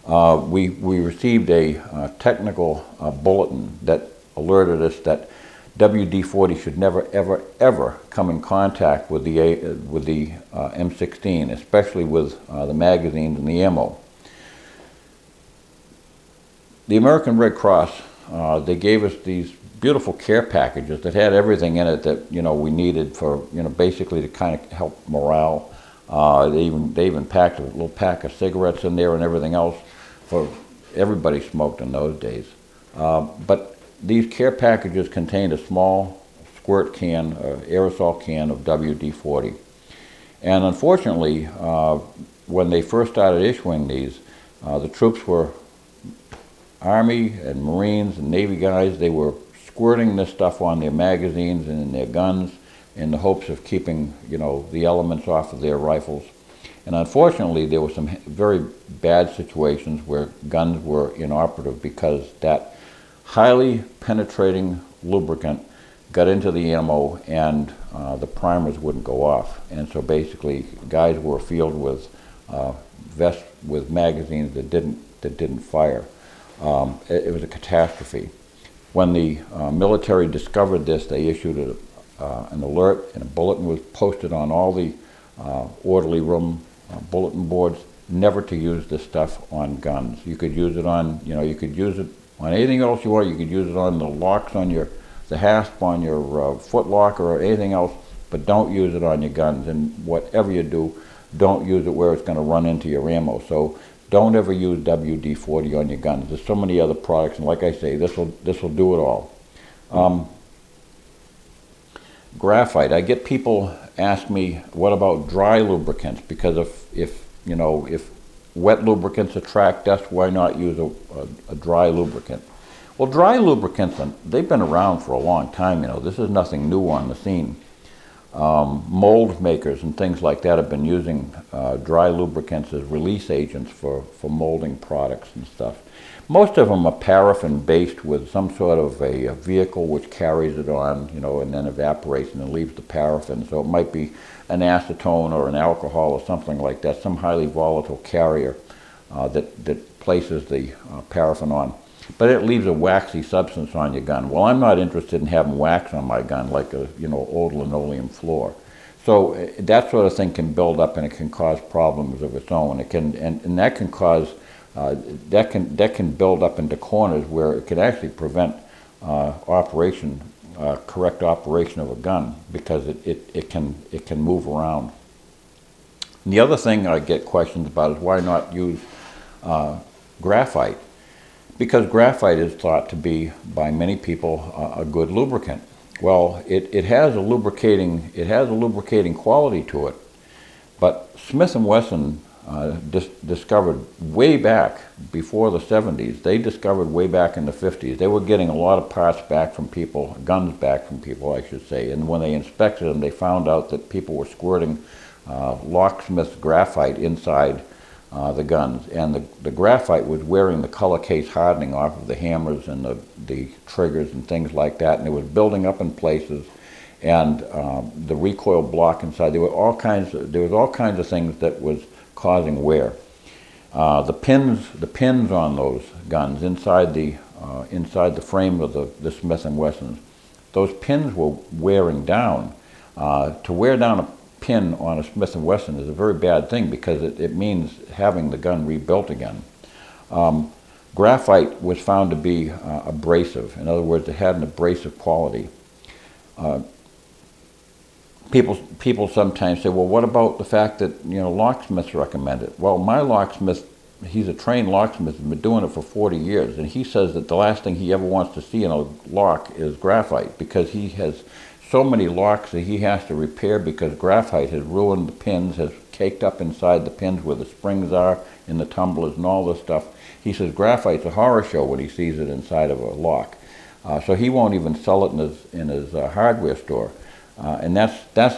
we received a technical bulletin that alerted us that WD-40 should never, ever, ever come in contact with the M16, especially with the magazines and the ammo. The American Red Cross, they gave us these beautiful care packages that had everything in it that we needed for basically to kind of help morale. They even packed a little pack of cigarettes in there and everything else, for everybody smoked in those days. But these care packages contained a small squirt can, aerosol can of WD-40. And unfortunately, when they first started issuing these, the troops were Army and Marines and Navy guys. They were squirting this stuff on their magazines and in their guns in the hopes of keeping, the elements off of their rifles. And unfortunately, there were some very bad situations where guns were inoperative because that highly penetrating lubricant got into the ammo and the primers wouldn't go off. And so basically, guys were filled with vests with magazines that didn't fire. It was a catastrophe. When the military discovered this, they issued an alert and a bulletin was posted on all the orderly room bulletin boards, never to use this stuff on guns. You could use it on, you could use it on anything else you want. You could use it on the locks on the hasp on your foot locker or anything else, but don't use it on your guns. And whatever you do, don't use it where it's going to run into your ammo. So don't ever use WD-40 on your guns. There's so many other products, and like I say, this will do it all. Graphite. I get people ask me, what about dry lubricants? Because if wet lubricants attract dust, why not use a dry lubricant? Well, dry lubricants, they've been around for a long time. This is nothing new on the scene. Mold makers and things like that have been using dry lubricants as release agents for molding products and stuff. Most of them are paraffin based with some sort of a vehicle which carries it on, and then evaporates and then leaves the paraffin. So it might be an acetone or an alcohol or something like that, some highly volatile carrier that places the paraffin on. But it leaves a waxy substance on your gun. Well, I'm not interested in having wax on my gun like a old linoleum floor. So that sort of thing can build up and it can cause problems of its own. It can and that can cause that can build up into corners where it can actually prevent correct operation of a gun, because it can move around. And the other thing I get questions about is why not use graphite? Because graphite is thought to be, by many people, a good lubricant. Well, it has a lubricating quality to it, but Smith & Wesson discovered way back before the 70s. They discovered way back in the 50s. They were getting a lot of parts back from people, guns back from people, I should say. And when they inspected them, they found out that people were squirting locksmith graphite inside the guns, and the graphite was wearing the color case hardening off of the hammers and the triggers and things like that, and it was building up in places, and the recoil block inside. There was all kinds of things that was causing wear. The pins on those guns inside the frame of the Smith & Wessons, those pins were wearing down. To wear down a pin on a Smith & Wesson is a very bad thing, because it means having the gun rebuilt again. Graphite was found to be abrasive. In other words, it had an abrasive quality. People sometimes say, well, what about the fact that locksmiths recommend it? Well, my locksmith, he's a trained locksmith, has been doing it for 40 years, and he says that the last thing he ever wants to see in a lock is graphite, because he has so many locks that he has to repair, because graphite has ruined the pins, has caked up inside the pins where the springs are in the tumblers and all this stuff. He says graphite's a horror show when he sees it inside of a lock. So he won't even sell it in his hardware store. And that's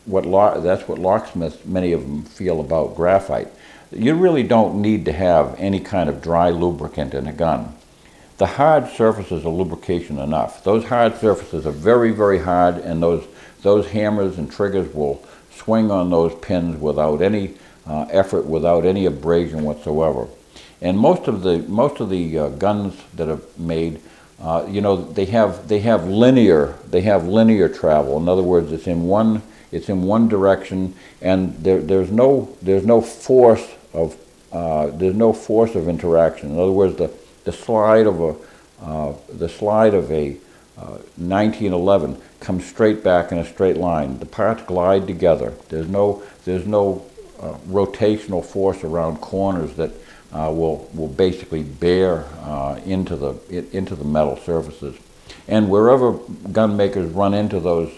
what locksmiths, many of them, feel about graphite. You really don't need to have any kind of dry lubricant in a gun. The hard surfaces are lubrication enough. Those hard surfaces are very, very hard, and those hammers and triggers will swing on those pins without any effort, without any abrasion whatsoever. And most of the guns that are made, they have linear travel. In other words, it's in one direction, and there's no force of interaction. In other words, the slide of a 1911 comes straight back in a straight line. The parts glide together. There's no rotational force around corners that will basically bear into the metal surfaces. And wherever gun makers run into those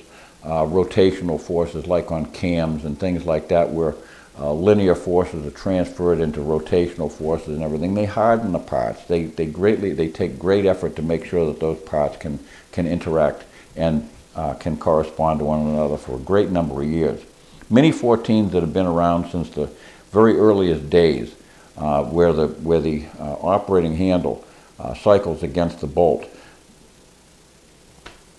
rotational forces, like on cams and things like that, where linear forces are transferred into rotational forces and everything, they harden the parts. They take great effort to make sure that those parts can interact and can correspond to one another for a great number of years. Mini 14s that have been around since the very earliest days, where the operating handle cycles against the bolt,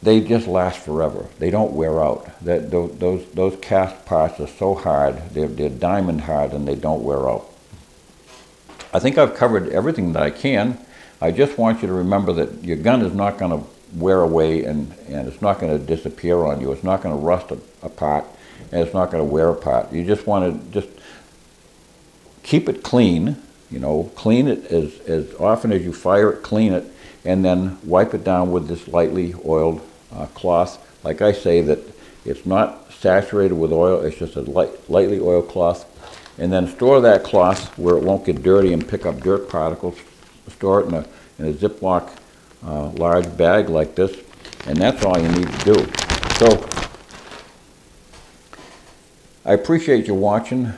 they just last forever. They don't wear out. Those cast parts are so hard, they're diamond hard, and they don't wear out. I think I've covered everything that I can. I just want you to remember that your gun is not going to wear away, and it's not going to disappear on you. It's not going to rust apart, and it's not going to wear apart. You just want to just keep it clean, you know, clean it as often as you fire it, clean it, and then wipe it down with this lightly oiled cloth. Like I say, that it's not saturated with oil, it's just a lightly oiled cloth. And then store that cloth where it won't get dirty and pick up dirt particles. Store it in a Ziploc large bag like this, and that's all you need to do. So I appreciate you watching.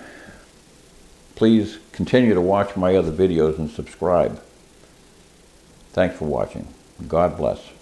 Please continue to watch my other videos and subscribe. Thanks for watching. God bless.